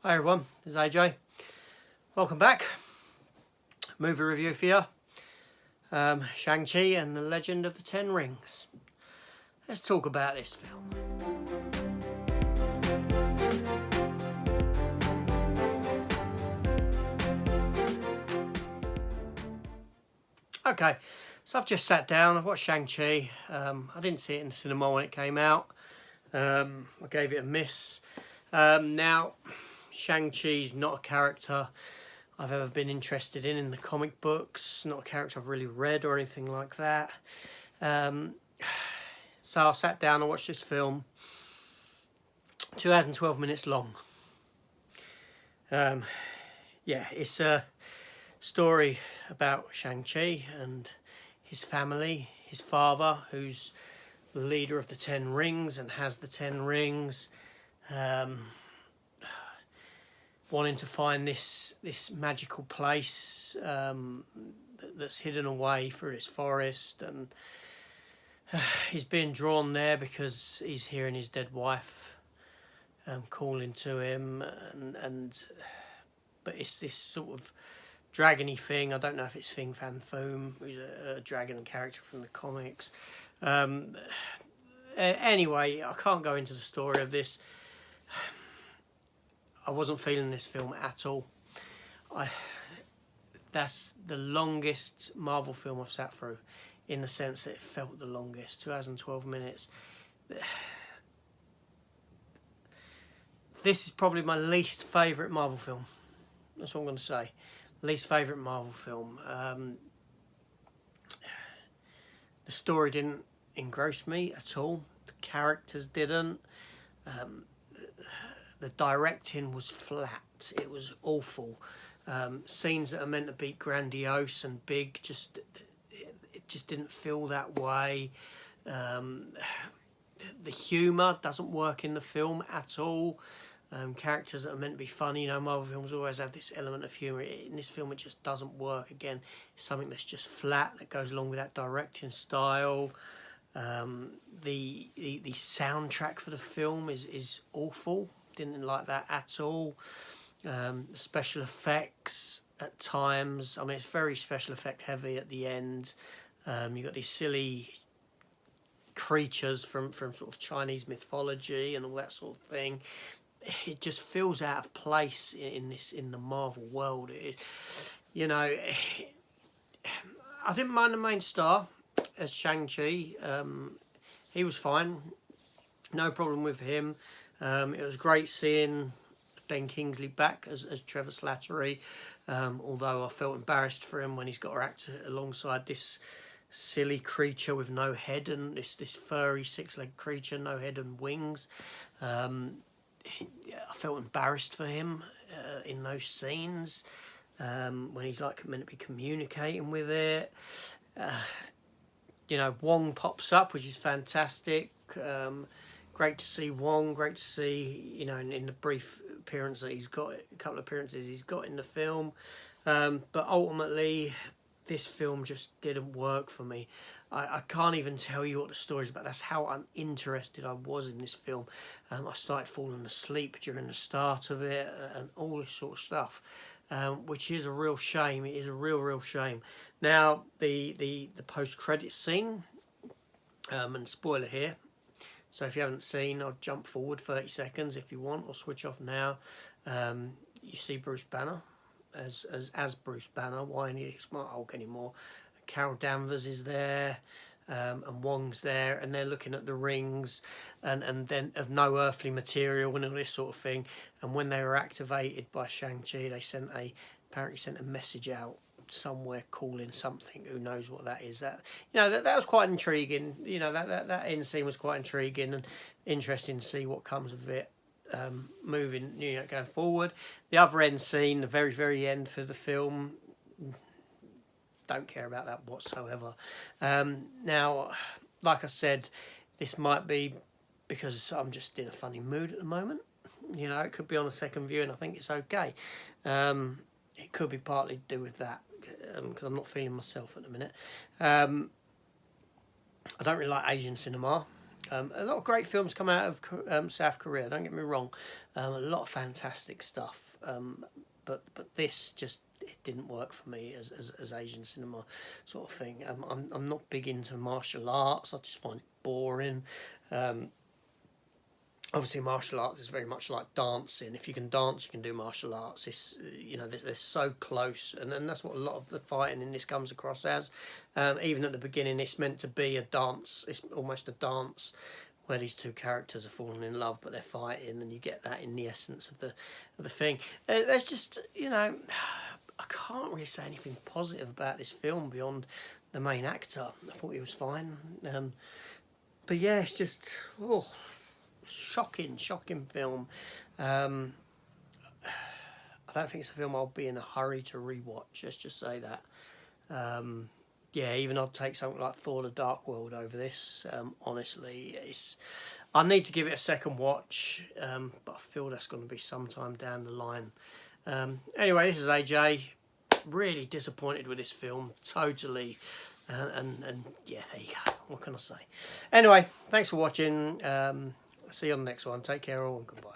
Hi everyone, this is AJ. Welcome back. Movie review for you. Shang-Chi and the Legend of the Ten Rings. Let's talk about this film. Okay, so I've just sat down, I've watched Shang-Chi. I didn't see it in the cinema when it came out. I gave it a miss. Now, Shang-Chi's not a character I've ever been interested in the comic books, not a character I've really read or anything like that. So I sat down and watched this film. 2 hours and 12 minutes long. Yeah, it's a story about Shang-Chi and his family, his father, who's the leader of the Ten Rings and has the Ten Rings, wanting to find this magical place that's hidden away through this forest, and he's being drawn there because he's hearing his dead wife calling to him, but it's this sort of dragony thing. I don't know if it's Fin Fan Foom, who's a dragon character from the comics. Anyway, I can't go into the story of this. I wasn't feeling this film at all. That's the longest Marvel film I've sat through, in the sense that it felt the longest. 2 hours and 12 minutes. This is probably my least favourite Marvel film. That's what I'm going to say. Least favourite Marvel film. The story didn't engross me at all. The characters didn't. The directing was flat. It was awful. Scenes that are meant to be grandiose and big, it just didn't feel that way. The humour doesn't work in the film at all. Characters that are meant to be funny, Marvel films always have this element of humour. In this film, it just doesn't work. Again, it's something that's just flat, that goes along with that directing style. The soundtrack for the film is awful. Didn't like that at all. The special effects at times, I mean, it's very special effect heavy at the end. You've got these silly creatures from sort of Chinese mythology and all that sort of thing. It just feels out of place in the Marvel world. I didn't mind the main star as Shang-Chi. He was fine, no problem with him. It was great seeing Ben Kingsley back as Trevor Slattery, although I felt embarrassed for him when he's got to act alongside this silly creature with no head, and this furry six-legged creature, no head and wings. I felt embarrassed for him in those scenes when he's like meant to be communicating with it. Wong pops up, which is fantastic. Great to see Wong. Great to see, in the brief appearance that he's got, a couple of appearances he's got in the film. But ultimately, this film just didn't work for me. I can't even tell you what the story's about. That's how uninterested I was in this film. I started falling asleep during the start of it and all this sort of stuff, which is a real shame. It is a real shame. Now, the post-credits scene, and spoiler here, so if you haven't seen, I'll jump forward 30 seconds if you want, or switch off now. You see Bruce Banner as Bruce Banner. Why ain't he Smart Hulk anymore? Carol Danvers is there, and Wong's there, and they're looking at the rings, and then of no earthly material and all this sort of thing. And when they were activated by Shang-Chi, they apparently sent a message out somewhere calling something. Who knows what that is? That was quite intriguing. That end scene was quite intriguing and interesting to see what comes of it. Moving, going forward. The other end scene, the very, very end for the film, don't care about that whatsoever. Now, like I said, this might be because I'm just in a funny mood at the moment. It could be on a second view, and I think it's okay. It could be partly to do with that, because I'm not feeling myself at the minute. I don't really like Asian cinema. A lot of great films come out of South Korea. Don't get me wrong, a lot of fantastic stuff. But this just, it didn't work for me as Asian cinema sort of thing. I'm not big into martial arts. I just find it boring. Obviously, martial arts is very much like dancing. If you can dance, you can do martial arts. It's, you know, they're so close, and that's what a lot of the fighting in this comes across as. Even at the beginning, it's meant to be a dance. It's almost a dance where these two characters are falling in love, but they're fighting, and you get that in the essence of the thing. There's just, you know, I can't really say anything positive about this film beyond the main actor. I thought he was fine, but yeah, it's just shocking film. I don't think it's a film I'll be in a hurry to rewatch. Let's just say that. Yeah, even I'd take something like Thor: The Dark World over this. Honestly, I need to give it a second watch, but I feel that's going to be sometime down the line. Anyway, this is AJ. Really disappointed with this film, totally. And yeah, there you go. What can I say? Anyway, thanks for watching. See you on the next one. Take care all, and goodbye.